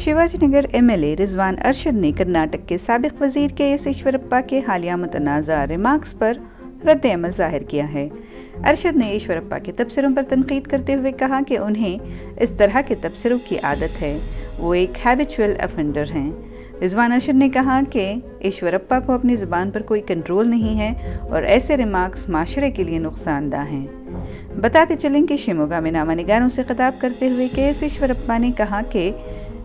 Shivajinagar MLA Rizwan Arshad ने कर्नाटक के साबिक वजीर के एस ईश्वरप्पा के हालिया मुतनाज़ा रिमार्क्स पर रद्द अमल जाहिर किया है। अरशद ने ईश्वरप्पा के तबसरों पर तनकीद करते हुए कहा कि उन्हें इस तरह के तबसरों की आदत है, वो एक हैबिचुअल ऑफेंडर हैं। रिजवान अरशद ने कहा कि ईश्वरप्पा को अपनी ज़ुबान पर कोई कंट्रोल नहीं है और ऐसे रिमार्क्स माशरे के लिए नुकसानदा हैं। बताते चलें कि शिमोगा में नामानिगारों से खिताब करते हुए के एस ईश्वरप्पा ने कहा कि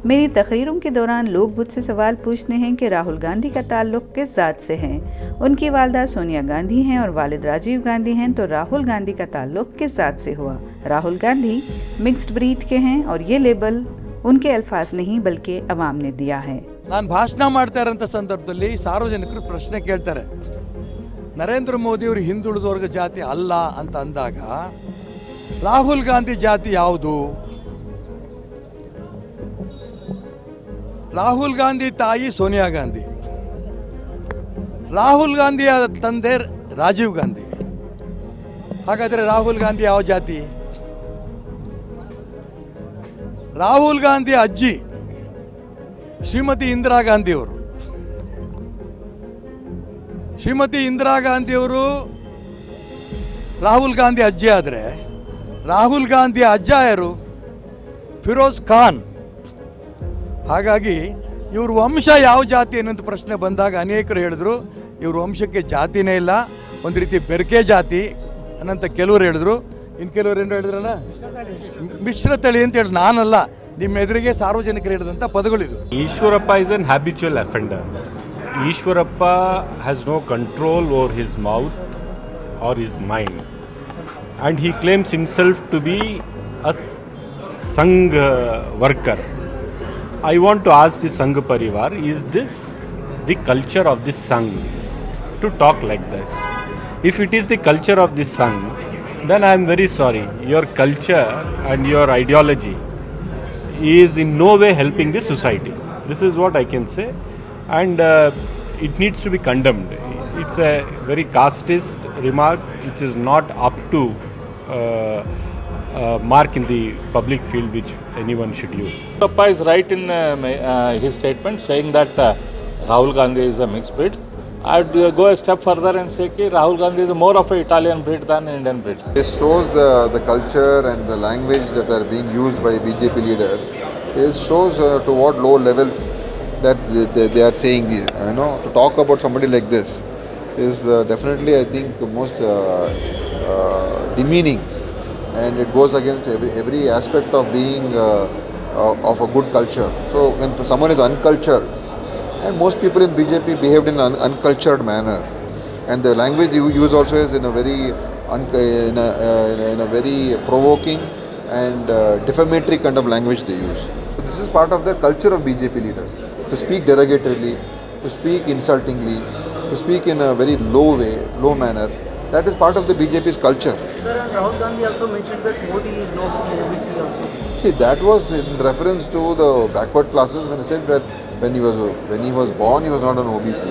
मेरी तकरीरों के दौरान लोग मुझसे सवाल पूछते हैं कि राहुल गांधी का ताल्लुक़ किस ज़ात से है। उनकी वालदा सोनिया गांधी हैं और वालिद राजीव गांधी हैं, तो राहुल गांधी का ताल्लुक़ किस ज़ात से हुआ। राहुल गांधी मिक्स्ड ब्रीड के हैं और ये लेबल उनके अल्फाज नहीं बल्कि अवाम ने दिया है। ನಾನು ಭಾಷಣ ಮಾಡ್ತಾ ಇರೋಂಥ ಸಂದರ್ಭದಲ್ಲಿ ಸಾರ್ವಜನಿಕರು ಪ್ರಶ್ನೆ ಕೇಳ್ತಾರೆ, ನರೇಂದ್ರ ಮೋದಿ ಅವರು ಹಿಂದುಳಿದ ವರ್ಗ ಜಾತಿ ಅಲ್ಲ ಅಂತ ಅಂದಾಗ ರಾಹುಲ್ ಗಾಂಧಿ ಜಾತಿ ಯಾವುದು? ರಾಹುಲ್ ಗಾಂಧಿ ತಾಯಿ ಸೋನಿಯಾ ಗಾಂಧಿ, ರಾಹುಲ್ ಗಾಂಧಿಯ ತಂದೆ ರಾಜೀವ್ ಗಾಂಧಿ. ಹಾಗಾದರೆ ರಾಹುಲ್ ಗಾಂಧಿ ಯಾವ ಜಾತಿ? ರಾಹುಲ್ ಗಾಂಧಿ ಅಜ್ಜಿ ಶ್ರೀಮತಿ ಇಂದಿರಾ ಗಾಂಧಿಯವರು. ಶ್ರೀಮತಿ ಇಂದಿರಾ ಗಾಂಧಿಯವರು ರಾಹುಲ್ ಗಾಂಧಿ ಅಜ್ಜಿ ಆದರೆ ರಾಹುಲ್ ಗಾಂಧಿಯ ಅಜ್ಜ ಯಾರು? ಫಿರೋಜ್ ಖಾನ್. ಹಾಗಾಗಿ ಇವ್ರ ವಂಶ ಯಾವ ಜಾತಿ ಅನ್ನೋದು ಪ್ರಶ್ನೆ ಬಂದಾಗ ಅನೇಕರು ಹೇಳಿದ್ರು ಇವ್ರ ವಂಶಕ್ಕೆ ಜಾತಿನೇ ಇಲ್ಲ, ಒಂದು ರೀತಿ ಬೆರಕೆ ಜಾತಿ ಅನ್ನಂತ ಕೆಲವರು ಹೇಳಿದ್ರು. ಇನ್ನು ಕೆಲವರು ಏನು ಹೇಳಿದ್ರಲ್ಲ, ಮಿಶ್ರತಳಿ ಅಂತ ಹೇಳಿ. ನಾನಲ್ಲ, ನಿಮ್ಮ ಎದುರಿಗೆ ಸಾರ್ವಜನಿಕರು ಹೇಳಿದಂಥ ಪದಗಳಿದು. Eshwarappa is an habitual offender. Eshwarappa has no control over his mouth or his mind, and he claims himself to be a Sangh worker. I want to ask the Sangh Parivar, is this the culture of the Sangh to talk like this? If it is the culture of the Sangh, then I am very sorry. Your culture and your ideology is in no way helping the society. This is what I can say, and it needs to be condemned. It's a very casteist remark which is not up to mark in the public field which anyone should use. Eshwarappa is right in his statement saying that Rahul Gandhi is a mixed breed. I'd go a step further and say that Rahul Gandhi is more of an Italian breed than an Indian breed. This shows the culture and the language that are being used by BJP leaders. It shows to what low levels that they are saying. To talk about somebody like this is definitely, I think, most demeaning, and it goes against every aspect of being of a good culture. So when someone is uncultured, and most people in BJP behaved in an uncultured manner, and the language you use also is in a very very provoking and defamatory kind of language they use. So this is part of the culture of BJP leaders, to speak derogatorily, to speak insultingly, to speak in a very low way, low manner. That is part of the BJP's culture. Sir, and Rahul Gandhi also mentioned that Modi is not from OBC also. See, that was in reference to the backward classes when he said that when he was born he was not an OBC.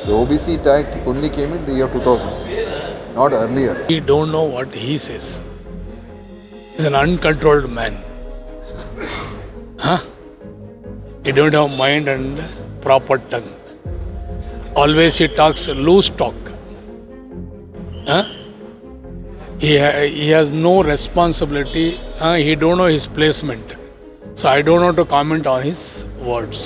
The OBC tag only came in the year 2000, not earlier. We don't know what he says. He's an uncontrolled man. He don't have mind and proper tongue. Always he talks loose talk. He has no responsibility. He don't know his placement. So I don't know to comment on his words.